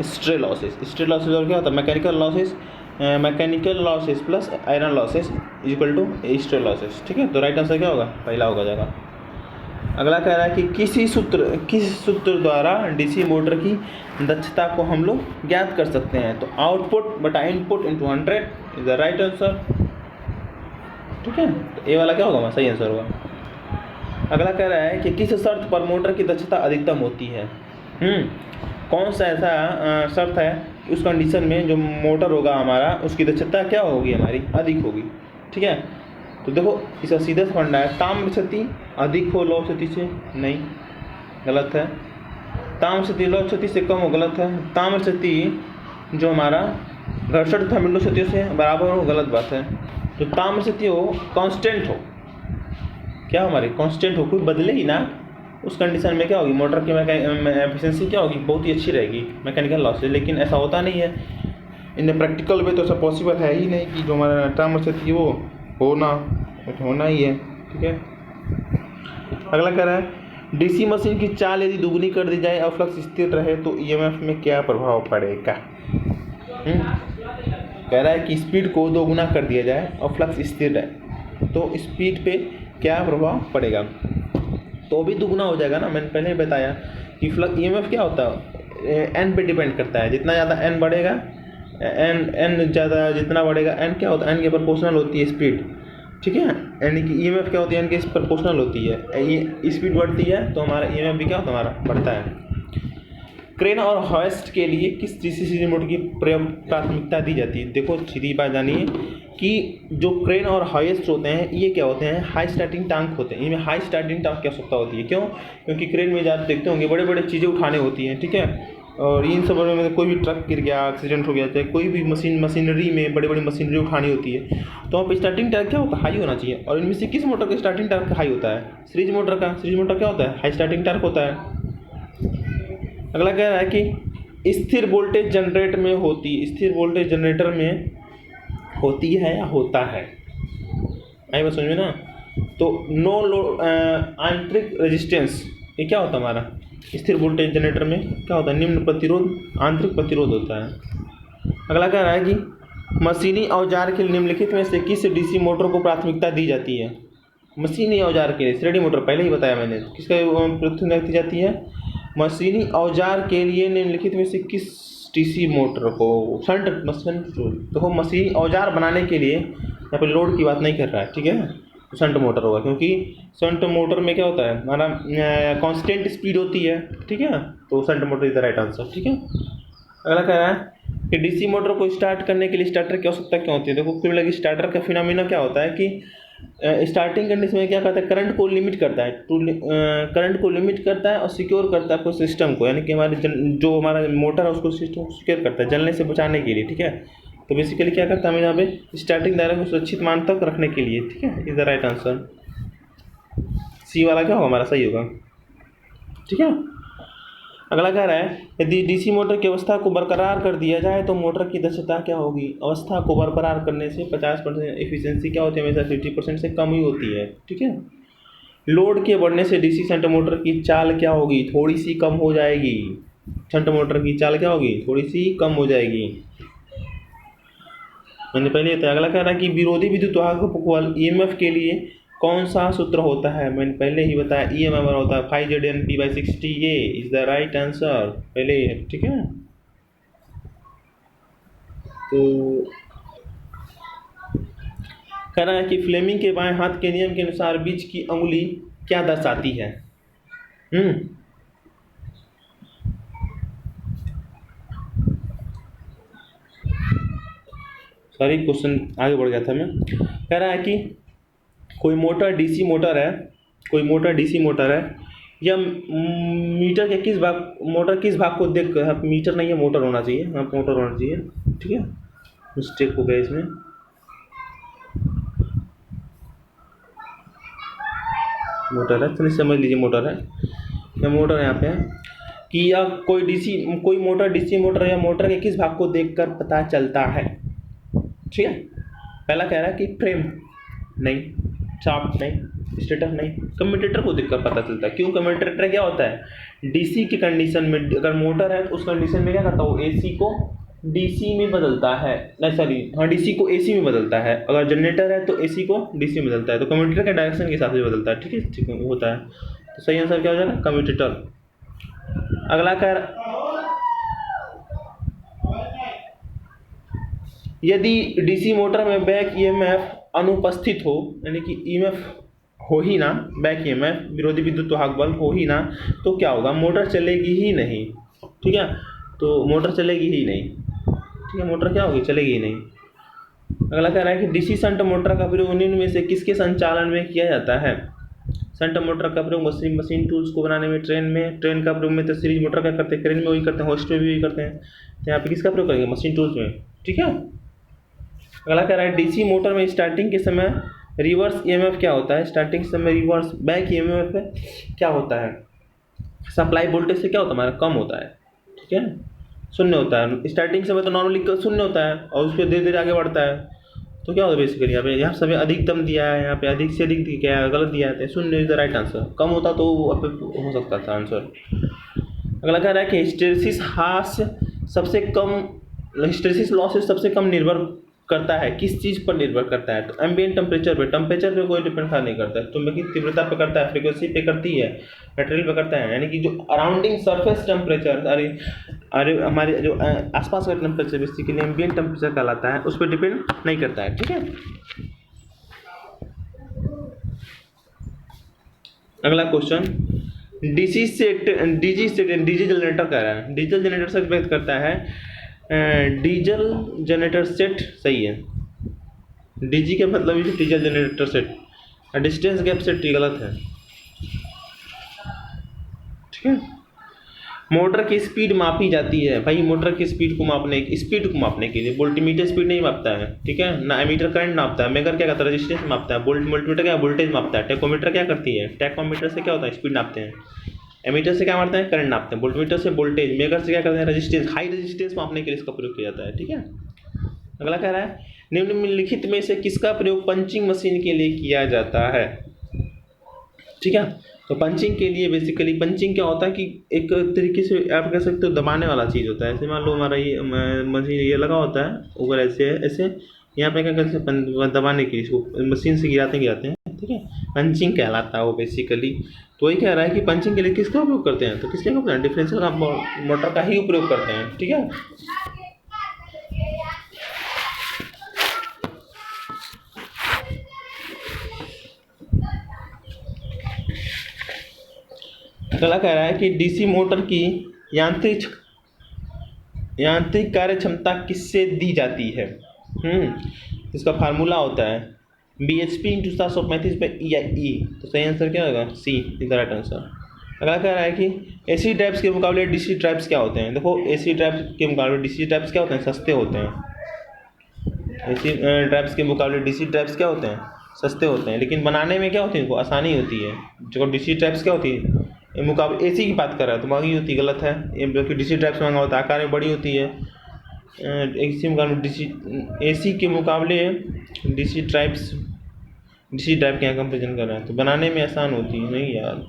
स्ट्रे लॉसेस। स्ट्रे लॉसेस और क्या होता है, mechanical losses plus iron losses is equal to stray losses, ठीक है। तो राइट आंसर क्या होगा, पहला होगा जाएगा। अगला कह रहा है कि किस सूत्र द्वारा डीसी मोटर की दक्षता को हम लोग ज्ञात कर सकते हैं। तो आउटपुट बटा input into 100 is the right answer, ठीक है। तो ए वाला क्या होगा, सही आंसर होगा। अगला कह रहा है कि किस शर्त पर मोटर की दक्षता अधिकतम होती है। कौन सा ऐसा शर्त है उस कंडीशन में जो मोटर होगा हमारा उसकी दक्षता क्या होगी, हमारी अधिक होगी, ठीक है। तो देखो इसका सीधा फंडा है, ताम्र क्षति अधिक हो लौ क्षति से, नहीं, गलत है। ताम्र क्षति लौ क्षति से कम हो, गलत है। ताम्र क्षति जो हमारा घर्षण तथा मिंडो क्षतियों से बराबर हो, गलत बात है। तो ताम्र क्षति हो कांस्टेंट हो, क्या हमारी कांस्टेंट हो, कोई बदले ही ना, उस कंडीशन में क्या होगी, मोटर की एफिशिएंसी क्या होगी, बहुत ही अच्छी रहेगी, मैकेनिकल लॉस है। लेकिन ऐसा होता नहीं है, इन प्रैक्टिकल में तो ऐसा पॉसिबल है ही नहीं कि जो हमारा ताम्र क्षति वो होना ही है, ठीक है। अगला कह रहा है डीसी मशीन की चाल यदि दुगनी कर दी जाए और फ्लक्स स्थिर रहे तो ईएमएफ में क्या प्रभाव पड़ेगा। कह रहा है कि स्पीड को दोगुना कर दिया जाए और फ्लक्स स्थिर रहे तो स्पीड पे क्या प्रभाव पड़ेगा। तो भी दुगुना हो जाएगा ना, मैंने पहले ही बताया कि फ्लक्स ईएमएफ क्या होता है, एन पे डिपेंड करता है। जितना ज़्यादा एन बढ़ेगा, एन ज़्यादा जितना बढ़ेगा, एन क्या होता है, एन के प्रोपोर्शनल होती है स्पीड, ठीक है। यानी कि ईएमएफ क्या होती है, एन के प्रोपोर्शनल होती है। ये स्पीड बढ़ती है तो हमारा ईएमएफ भी क्या होता है, हमारा बढ़ता है। क्रेन और हॉइस्ट के लिए किस डीसी मोटर की प्राथमिकता दी जाती है। देखो सीधी बात जानिए कि जो क्रेन और हॉइस्ट होते हैं ये क्या होते हैं, हाई स्टार्टिंग टैंक होते हैं। इनमें हाई स्टार्टिंग टैंक की आवश्यकता होती है, क्यों, क्योंकि क्रेन में ज़्यादा देखते होंगे बड़े बड़े चीज़ें उठाने होती हैं, ठीक है। और इन सब में कोई भी ट्रक गिर गया, एक्सीडेंट हो गया, चाहे कोई भी मशीनरी में बड़ी बड़ी मशीनरी उठानी होती है तो वहाँ पर स्टार्टिंग टैंक क्या होगा, हाई होना चाहिए। और इनमें से किस मोटर का स्टार्टिंग टैंक हाई होता है, सीरीज मोटर का। सीरीज मोटर क्या होता है, हाई स्टार्टिंग टैंक होता है। अगला कह रहा है कि स्थिर वोल्टेज जनरेटर में होती है या होता है, आई बात समझ में ना। तो नो लोड आंतरिक रेजिस्टेंस, ये क्या होता है हमारा स्थिर वोल्टेज जनरेटर में क्या होता है, निम्न प्रतिरोध आंतरिक प्रतिरोध होता है। अगला कह रहा है कि मशीनी औजार के निम्नलिखित में से किस डीसी मोटर को प्राथमिकता दी जाती है। मशीनी औजार के लिए श्रेणी मोटर, पहले ही बताया मैंने, किसका प्राथमिकता दी जाती है, मशीनी औजार के लिए निम्नलिखित में से किस डीसी मोटर को, शंट मशीन। तो मशीनी औजार बनाने के लिए यहाँ पर लोड की बात नहीं कर रहा है, ठीक है, तो शंट मोटर होगा, क्योंकि शंट मोटर में क्या होता है, हमारा कांस्टेंट स्पीड होती है, ठीक है। तो shunt motor is the right answer, ठीक है। अगला कह रहा है कि डीसी मोटर को स्टार्ट करने के लिए स्टार्टर की आवश्यकता क्यों होती है। देखो कुल मिला के स्टार्टर का फिनोमिना क्या होता है कि स्टार्टिंग कंडीशन में क्या करता है, करंट को लिमिट करता है, करंट को लिमिट करता है और सिक्योर करता है आपको सिस्टम को, यानी कि हमारे जो हमारा मोटर है उसको सिस्टम सिक्योर करता है जलने से बचाने के लिए, ठीक है। तो बेसिकली क्या करता है हमें यहाँ पे स्टार्टिंग दायरा को सुरक्षित मान तक रखने के लिए, ठीक है, इज द राइट आंसर। सी वाला क्या होगा हमारा, सही होगा, ठीक है। अगला कह रहा है यदि डीसी मोटर की अवस्था को बरकरार कर दिया जाए तो मोटर की दक्षता क्या होगी। अवस्था को बरकरार करने से 50% एफिशिएंसी क्या होती है, हमेशा 50% से कम ही होती है। ठीक है। लोड के बढ़ने से डीसी शंट मोटर की चाल क्या होगी, थोड़ी सी कम हो जाएगी। शंट मोटर की चाल क्या होगी, थोड़ी सी कम हो जाएगी। मैंने पहले बताया। अगला कह रहा है कि विरोधी विद्युत वाहक ईएमएफ के लिए कौन सा सूत्र होता है। मैंने पहले ही बताया, ईएमएफ होता है 5ZNP/60। ये इज द राइट आंसर पहले ही है। ठीक है। तो कह रहा है कि फ्लेमिंग के बाएं हाथ के नियम के अनुसार बीच की अंगुली क्या दर्शाती है। सॉरी, क्वेश्चन आगे बढ़ गया था मैं। कह रहा है कि कोई मोटर डीसी मोटर है, कोई मोटर डीसी मोटर है, या मीटर के किस भाग, मोटर किस भाग को देख कर, मीटर नहीं है मोटर होना चाहिए, हाँ मोटर होना चाहिए। ठीक है, मिस्टेक हो गया इसमें। मोटर है, चलिए समझ लीजिए मोटर है, या मोटर यहाँ पे है कि या कोई मोटर डीसी मोटर या मोटर के किस भाग को देखकर पता चलता है। ठीक है। पहला कह रहा है कि फ्रेम नहीं, शाफ्ट नहीं, स्टेटर नहीं, कम्यूटेटर को देखकर पता चलता है। क्यों, कम्यूटेटर क्या होता है, डीसी की कंडीशन में अगर मोटर है तो उस कंडीशन में क्या करता है, वो एसी को डीसी में बदलता है, नहीं सॉरी हाँ डीसी को एसी में बदलता है। अगर जनरेटर है तो एसी को डीसी में बदलता है, तो कम्यूटेटर के डायरेक्शन के हिसाब से बदलता है। ठीक है, ठीक होता है। तो सही आंसर क्या हो जाएगा, कम्यूटेटर। अगला कह, यदि डीसी मोटर में बैक ईएमएफ अनुपस्थित हो, यानी कि ईएमएफ हो ही ना, बैक ईएमएफ विरोधी विद्युत वाहक बल हो ही ना, तो क्या होगा, मोटर चलेगी ही नहीं। ठीक है, तो मोटर चलेगी ही नहीं। ठीक है, मोटर क्या होगी, चलेगी ही नहीं। अगला कह रहा है कि डीसी शंट मोटर का प्रयोग निम्न में से किसके संचालन में किया जाता है। शंट मोटर का प्रयोग मशीन टूल्स को बनाने में, ट्रेन का प्रयोग में तो सीरीज मोटर का करते हैं, क्रेन में वही करते हैं, होस्ट में भी वही करते हैं। तो यहाँ पे किसका प्रयोग करेंगे, मशीन टूल्स में। ठीक है। अगला कह रहा है डीसी मोटर में स्टार्टिंग के समय रिवर्स ईएमएफ क्या होता है। स्टार्टिंग के समय रिवर्स बैक ईएमएफ क्या होता है, सप्लाई वोल्टेज से क्या होता है, हमारा कम होता है। ठीक है, शून्य होता है। स्टार्टिंग समय तो नॉर्मली शून्य होता है और उसके धीरे धीरे आगे बढ़ता है। तो क्या होता है बेसिकली, यहाँ समय अधिकतम दिया है, यहाँ पे अधिक से अधिक क्या है, गलत दिया है, शून्य इज द राइट आंसर। कम होता तो हो सकता था आंसर। अगला कह रहा है कि हिस्टेरिसिस लॉसेस सबसे कम निर्भर करता है, किस चीज़ पर निर्भर करता है। तो एम्बिएंट टेम्परेचर पे, टेम्परेचर पे कोई डिपेंड नहीं करता है, चुंबकीय तीव्रता पे करता है, फ्रीक्वेंसी पे करती है, मटेरियल पे करता है। यानी कि जो अराउंडिंग सरफेस टेम्परेचर, अरे हमारे जो आसपास का टेम्परेचर बेसिकली एम्बिएंट टेम्परेचर कहलाता है, उस पर डिपेंड नहीं करता है। ठीक है। अगला क्वेश्चन, डीजी जनरेटर कह रहा है, डीजल जनरेटर से व्यक्त करता है। डीजल जनरेटर सेट सही है, डीजी के मतलब ये diesel generator set, distance gap set गलत है। ठीक है। मोटर की स्पीड मापी जाती है, भाई मोटर की स्पीड को मापने के लिए वोल्टमीटर स्पीड नहीं मापता है। ठीक है ना, एमीटर करंट मापता है, मेगर क्या करता है, रेजिस्टेंस मापता है, वोल्टमीटर क्या वोल्टेज मापता है, टेकोमीटर क्या करती है, टेकोमीटर से क्या होता है, स्पीड नापते हैं, एमीटर से क्या मारते हैं, करंट नापते हैं, वोल्टमीटर से वोल्टेज, मेगर से क्या करते हैं, रेजिस्टेंस, हाई रेजिस्टेंस मापने के लिए इसका प्रयोग किया जाता है। ठीक है। अगला कह रहा है निम्नलिखित में से किसका प्रयोग पंचिंग मशीन के लिए किया जाता है। ठीक है, तो पंचिंग के लिए बेसिकली पंचिंग क्या होता है कि एक तरीके से आप कह सकते हो दबाने वाला चीज़ होता है। ऐसे मान लो हमारा ये मशीन ये लगा होता है ऊपर, ऐसे ऐसे यहाँ पे क्या करते हैं, दबाने के लिए इसको मशीन से गिराते हैं। ठीक है, पंचिंग कहलाता है वो बेसिकली। तो वही कह रहा है कि पंचिंग के लिए किसका उपयोग करते हैं, तो किसका उपयोग करते हैं, डिफरेंशियल मोटर का ही उपयोग करते हैं। ठीक है। अगला कह रहा है कि डीसी मोटर की यांत्रिक कार्य क्षमता किससे दी जाती है। इसका फार्मूला होता है bhp इंटू 735/E। तो सही आंसर क्या होगा, सी इज द राइट आंसर। अगला कह रहा है कि एसी ड्राइव्स के मुकाबले डीसी ड्राइव्स क्या होते हैं। देखो एसी ड्राइव्स के मुकाबले डीसी ड्राइव्स क्या होते हैं, सस्ते होते हैं। एसी ड्राइव्स के मुकाबले डीसी ड्राइव्स क्या होते हैं, सस्ते होते हैं, लेकिन बनाने में क्या होती है, इनको आसानी होती है। जो डीसी ड्राइव्स क्या होती है, मुकाबले एसी की बात कर रहा है तो महंगी होती, गलत है। क्योंकि डीसी ड्राइव से महंगा होता है, आकार में बड़ी होती है। एसी मुकाबले डीसी, एसी के मुकाबले डीसी ड्राइव के यहाँ कंपेरिजन कर रहा है तो बनाने में आसान होती है। नहीं यार,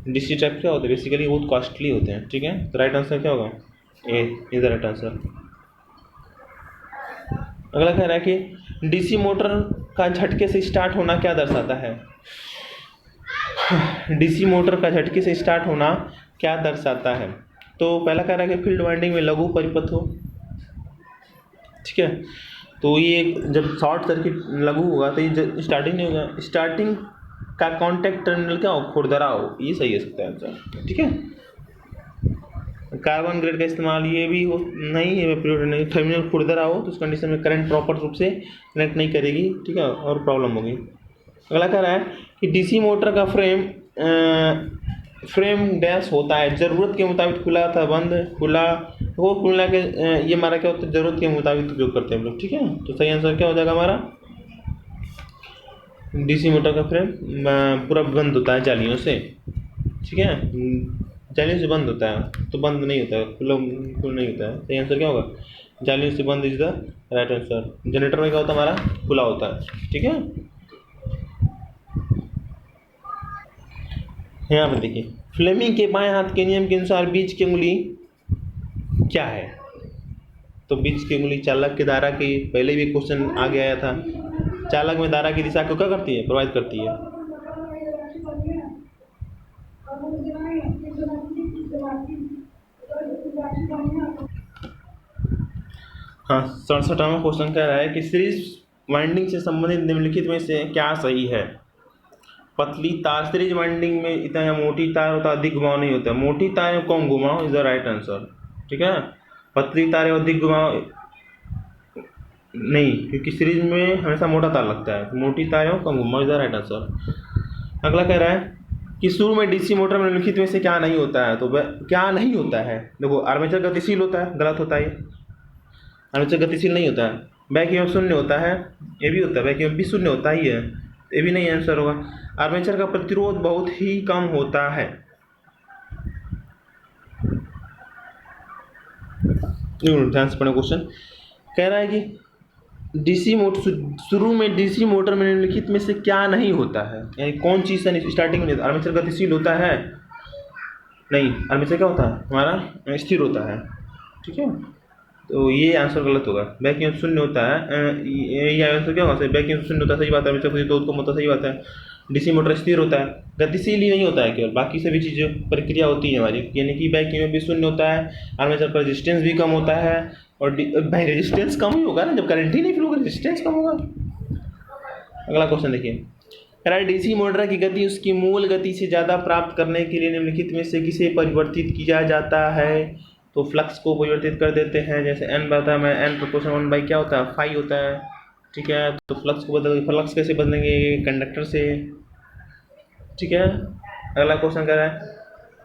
डीसी ड्राइव क्या होता है, बेसिकली बहुत कॉस्टली होते हैं। ठीक है, तो राइट आंसर क्या होगा, ए इज द राइट आंसर। अगला कह रहा है कि डीसी मोटर का झटके से स्टार्ट होना क्या दर्शाता है। डीसी मोटर का झटके से स्टार्ट होना क्या दर्शाता है। तो पहला कह रहा है कि फील्ड वाइंडिंग में लघु परिपथ हो। ठीक है, तो ये जब शॉर्ट सर्किट लघु होगा तो ये स्टार्टिंग नहीं होगा। स्टार्टिंग का कांटेक्ट टर्मिनल क्या हो, खुरदरा हो, ये सही हो सकता है आंसर। ठीक है, कार्बन ग्रेड का इस्तेमाल ये भी हो नहीं है, टर्मिनल खुरदरा हो तो उस कंडीशन में करंट प्रॉपर रूप से कनेक्ट नहीं करेगी। ठीक है, और प्रॉब्लम होगी। अगला कह रहा है कि डीसी मोटर का फ्रेम डैश होता है, ज़रूरत के मुताबिक खुला था बंद, खुला हो, खुलना के ये हमारा क्या होता है, ज़रूरत के मुताबिक उपयोग करते हैं हम लोग। ठीक है, तो सही आंसर क्या हो जाएगा हमारा, डीसी मोटर का फ्रेम पूरा बंद होता है जालियों से। ठीक है, जालियों से बंद होता है, तो बंद नहीं होता है, खुला नहीं होता है। सही आंसर क्या होगा, जालियों से बंद is the right answer. Generator में क्या होता है, हमारा खुला होता है। ठीक है, यहाँ पर देखिए, फ्लेमिंग के बाएं हाथ के नियम के अनुसार बीच की उंगली क्या है। तो बीच की उंगली चालक के धारा की, पहले भी क्वेश्चन आगे आया था, चालक में धारा की दिशा को क्या करती है, प्रभावित करती है। हाँ, 67वां क्वेश्चन कह रहा है कि सीरीज वाइंडिंग से संबंधित निम्नलिखित में से क्या सही है। पतली तार, सीरीज वाइंडिंग में इतना मोटी तार होता है, अधिक घुमाव नहीं होता है। मोटी तार कम घुमाव इज द राइट आंसर। ठीक है, पतली तार अधिक घुमाव नहीं, क्योंकि सीरीज में हमेशा मोटा तार लगता है। मोटी तार कम घुमाव इज द राइट आंसर। अगला कह रहा है कि शुरू में डीसी मोटर में निम्नलिखित में से क्या नहीं होता है। तो क्या नहीं होता है, देखो आर्मेचर गतिशील होता है, गलत होता है, आर्मेचर गतिशील नहीं होता है। बैक ईएमएफ शून्य होता है, ये भी होता है, बैक ईएमएफ भी शून्य होता ही है, ये भी नहीं आंसर होगा। आर्मेचर का प्रतिरोध बहुत ही कम होता है। ध्यान से पढ़े क्वेश्चन, कह रहा है कि डीसी मोटर, शुरू में डीसी मोटर में निम्नलिखित में से क्या नहीं होता है, यानी कौन चीज़ से स्टार्टिंग में आर्मेचर गतिशील होता है, नहीं, आर्मेचर क्या होता है, हमारा स्थिर होता है। ठीक है, तो ये आंसर गलत होगा। बैक ईएमएफ शून्य होता है, ये आंसर क्या होगा, बैक ईएमएफ शून्य होता है, सही बात है। आर्मेचर प्रतिरोध कम होता है, सही बात है। डीसी मोटर स्थिर होता है, गतिशील ही नहीं होता है, केवल बाकी सभी चीज़ें प्रक्रिया होती है हमारी, यानी कि बैक ईएमएफ भी शून्य होता है, आर्मेचर का रेजिस्टेंस भी कम होता है। और भाई रेजिस्टेंस कम ही होगा ना, जब करंट ही नहीं फ्लो होगा, रेजिस्टेंस कम होगा। अगला क्वेश्चन देखिए, डीसी मोटर की गति उसकी मूल गति से ज़्यादा प्राप्त करने के लिए निम्नलिखित में से किसे परिवर्तित किया जाता है। तो फ्लक्स को परिवर्तित कर देते हैं, जैसे एन बताया मैं, एन प्रोपोर्शन 1/, क्या होता है, फाई होता है। ठीक है, तो फ्लक्स को फ्लक्स कैसे बदलेंगे, कंडक्टर से। ठीक है, अगला क्वेश्चन कह रहा है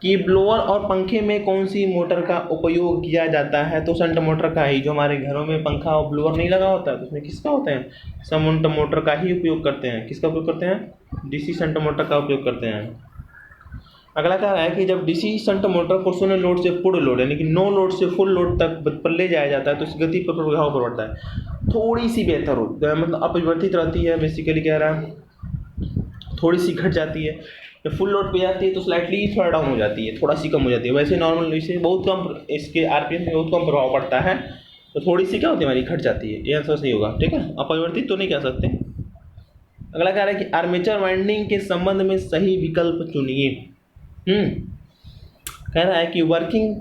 कि ब्लोअर और पंखे में कौन सी मोटर का उपयोग किया जाता है। तो शंट मोटर का ही, जो हमारे घरों में पंखा और ब्लोअर नहीं लगा होता है तो उसमें किसका होता है, शंट मोटर का ही उपयोग करते हैं। किसका उपयोग करते हैं, डीसी शंट मोटर का उपयोग करते हैं। अगला कह रहा है कि जब डीसी शंट मोटर को शून्य लोड से पूर्ण लोड, यानी कि नो लोड से फुल लोड तक पर ले जाया जाता है तो इस गति पर प्रभाव पड़ता है, थोड़ी सी बेहतर हो, मतलब अपरिवर्तित रहती है। बेसिकली कह रहा है थोड़ी सी घट जाती है, जब फुल लोड पे जाती है तो स्लाइटली थोड़ा डाउन हो जाती है, थोड़ा सी कम हो जाती है। वैसे नॉर्मल इसे बहुत कम, इसके आरपीएम में बहुत कम प्रभाव पड़ता है, तो थोड़ी सी क्या होती है हमारी, घट जाती है। ये आंसर सही होगा। ठीक है, अपरिवर्तित तो नहीं कह सकते। अगला कह रहा है कि आर्मेचर वाइंडिंग के संबंध में सही विकल्प चुनिए। कह रहा है कि वर्किंग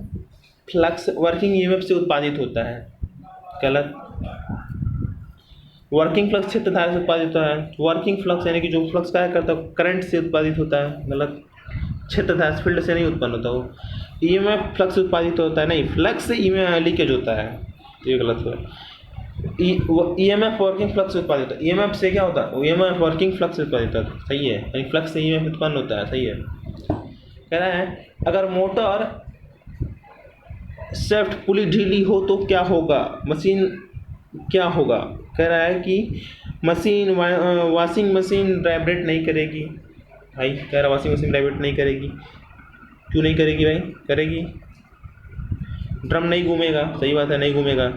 फ्लक्स वर्किंग ईएमएफ से उत्पादित होता है, गलत। वर्किंग फ्लक्स क्षेत्र धारा से उत्पादित होता है, वर्किंग फ्लक्स यानी कि जो फ्लक्स कार्य करता है करंट से उत्पादित होता है, गलत। क्षेत्र धारा फील्ड से नहीं उत्पन्न होता वो। ईएमएफ फ्लक्स से उत्पादित होता है, नहीं, फ्लक्स से ईएमएफ लीकेज होता है, ये गलत है। ईएमएफ वर्किंग फ्लक्स से उत्पादित होता है, ईएमएफ से क्या होता है, ईएमएफ वर्किंग फ्लक्स से उत्पादित होता है, सही है, यानी फ्लक्स से ईएमएफ उत्पन्न होता है, सही है। कह रहा है अगर मोटर शाफ्ट पुली ढीली हो तो क्या होगा, मशीन क्या होगा। कह रहा है कि मशीन वॉशिंग मशीन वाइब्रेट नहीं करेगी। भाई कह रहा वॉशिंग मशीन वाइब्रेट नहीं करेगी। क्यों नहीं करेगी भाई? करेगी। ड्रम नहीं घूमेगा, सही बात है, नहीं घूमेगा।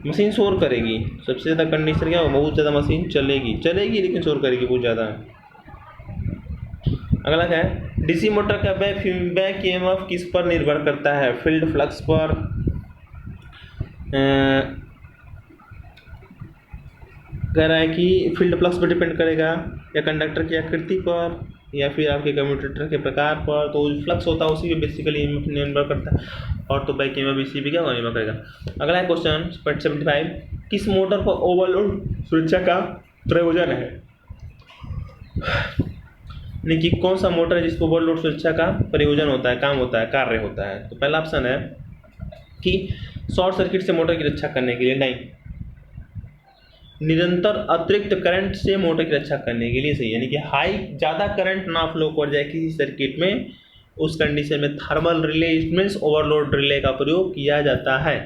मशीन शोर करेगी। सबसे ज़्यादा कंडीशन क्या हो, बहुत ज़्यादा मशीन चलेगी, चलेगी लेकिन शोर करेगी बहुत ज़्यादा। अगला क्या है, डीसी मोटर का बैक ईएमएफ किस पर निर्भर करता है? फील्ड फ्लक्स पर, कह रहा है कि फील्ड फ्लक्स पर डिपेंड करेगा, या कंडक्टर की आकृति पर, या फिर आपके कम्यूटेटर के प्रकार पर। तो फ्लक्स होता है उसी पे बेसिकली ईएमएफ निर्भर करता है, और तो बैक ईएमएफ इसी पे क्या निर्भर करेगा। अगला है क्वेश्चन 75, किस मोटर पर ओवरलोड सुरक्षा का प्रयोजन है? यानी कि कौन सा मोटर है जिसको ओवरलोड सुरक्षा का प्रयोजन होता है, काम होता है, कार्य होता है? तो पहला ऑप्शन है कि शॉर्ट सर्किट से मोटर की रक्षा करने के लिए, नहीं, निरंतर अतिरिक्त करंट से मोटर की रक्षा करने के लिए, सही। यानी कि हाई ज़्यादा करंट ना फ्लो कर जाए किसी सर्किट में, उस कंडीशन में thermal relay means overload relay का प्रयोग किया जाता है।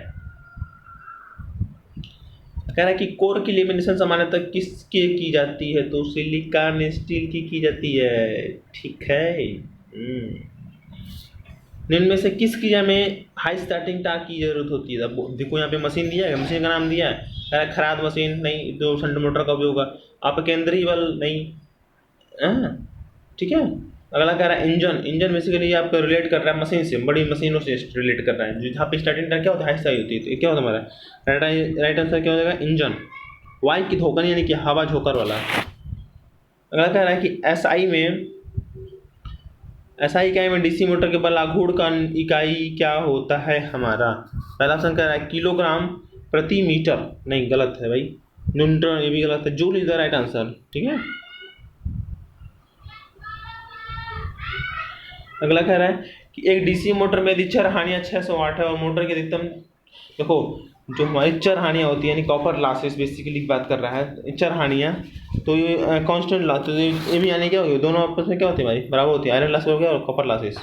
कह रहा है कि कोर की लेमिनेशन सामान्यतः किसके की जाती है? तो सिलिकॉन स्टील की जाती है, ठीक है। निम्न में से किस क्रिया में हाई स्टार्टिंग टॉर्क की जरूरत होती है? अब देखो यहाँ पे मशीन दिया है, मशीन का नाम दिया है, खराद मशीन नहीं, जो शंट मोटर का उपयोग होगा। आप केंद्रीय बल नहीं, ठीक है। अगला कह रहा है इंजन, इंजन बेसिकली आपको रिलेट कर रहा है मशीन से, बड़ी मशीनों से रिलेट कर रहा है, जहाँ पे स्टार्टिंग टॉर्क क्या होता है, हाई होती है। तो ये क्या होता है हमारा राइट आंसर क्या हो जाएगा? इंजन। वायु की धोकर यानी कि हवा झोंकर वाला। अगला कह रहा है कि एसआई इकाई में डीसी मोटर के बल आघूर्ण का इकाई क्या होता है हमारा? पहला ऑप्शन कह रहा है किलोग्राम प्रति मीटर, नहीं गलत है भाई, न्यूटन, ये भी गलत है, joule is the right answer, ठीक है। अगला कह रहा है कि एक डीसी मोटर में यदि चर हानियाँ 600 वाट है और मोटर की अधिकतम, देखो जो हमारी चर हानियाँ होती है यानी कॉपर लॉसेस बेसिकली बात कर रहा है, चर हानियाँ, तो ये कांस्टेंट लॉस, तो ये भी यानी क्या होगी, दोनों आपस में क्या होती है भाई, बराबर होती है, आयरन लॉस हो गया और कॉपर लॉसेस।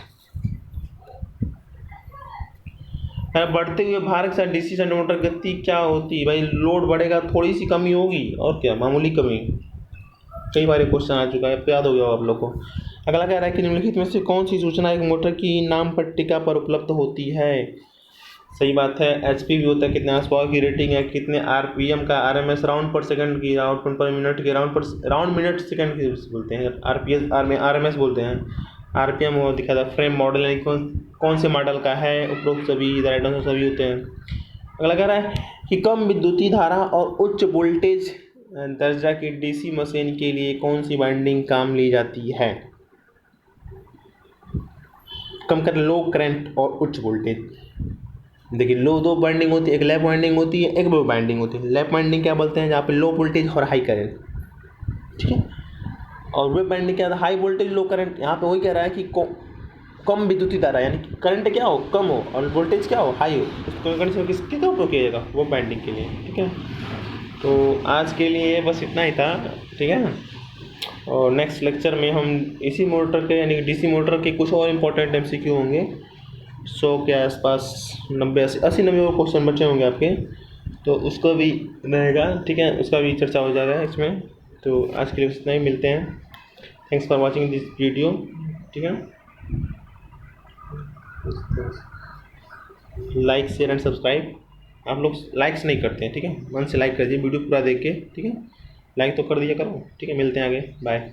बढ़ते हुए भार के साथ डीसी शंट मोटर गति क्या होती है भाई? लोड बढ़ेगा, थोड़ी सी कमी होगी, और क्या, मामूली कमी। कई बार क्वेश्चन आ चुका है, याद हो गया आप लोग को। अगला कह रहा है कि निम्नलिखित में से कौन सी सूचना एक मोटर की नाम पट्टिका पर उपलब्ध होती है? सही बात है, एचपी भी होता है, कितने आस पावर की रेटिंग है, कितने आरपीएम का, आरएमएस राउंड पर सेकंड की, राउंड पर मिनट की, राउंड मिनट सेकंड की बोलते हैं, आरपीएस आरएमएस बोलते हैं, आरपीएम वो दिखा था, फ्रेम मॉडल यानी कौन से मॉडल का है, उपरोक्त सभी राइट आंसर सभी होते हैं। अगला कह रहा है कि कम विद्युतीय धारा और उच्च वोल्टेज दर्जा की डीसी मशीन के लिए कौन सी वाइंडिंग काम ली जाती है? कम कर, लो करंट और उच्च वोल्टेज। देखिए लो दो वाइंडिंग होती है, एक लैप वाइंडिंग होती है, एक वेव वाइंडिंग होती है। लैप वाइंडिंग क्या बोलते हैं, जहाँ पे लो वोल्टेज और हाई करंट, ठीक है। और वेव वाइंडिंग क्या है, हाई वोल्टेज लो करंट। यहाँ पे वही कह रहा है कि कम विद्युतीय धारा यानी कि करंट क्या हो, कम हो, और वोल्टेज क्या हो, हाई हो, उसको कंडीशन किसके का उपयोग किया जाएगा, वेव वाइंडिंग के लिए, ठीक है। तो आज के लिए बस इतना ही था, ठीक है। और नेक्स्ट लेक्चर में हम इसी मोटर के यानी डीसी मोटर के कुछ और इम्पोर्टेंट एमसीक्यू होंगे, 100 के आसपास, 90-80-90 क्वेश्चन बचे होंगे आपके, तो उसको भी रहेगा, ठीक है, उसका भी चर्चा हो जाएगा इसमें। तो आज के लिए इतना ही, मिलते हैं। Thanks for watching this video, ठीक है। Like share and subscribe. आप लोग लाइक्स नहीं करते हैं, ठीक है, मन से लाइक कर दीजिए वीडियो पूरा देख के, ठीक है, लाइक तो कर दिया करो, ठीक है। मिलते हैं आगे, बाय।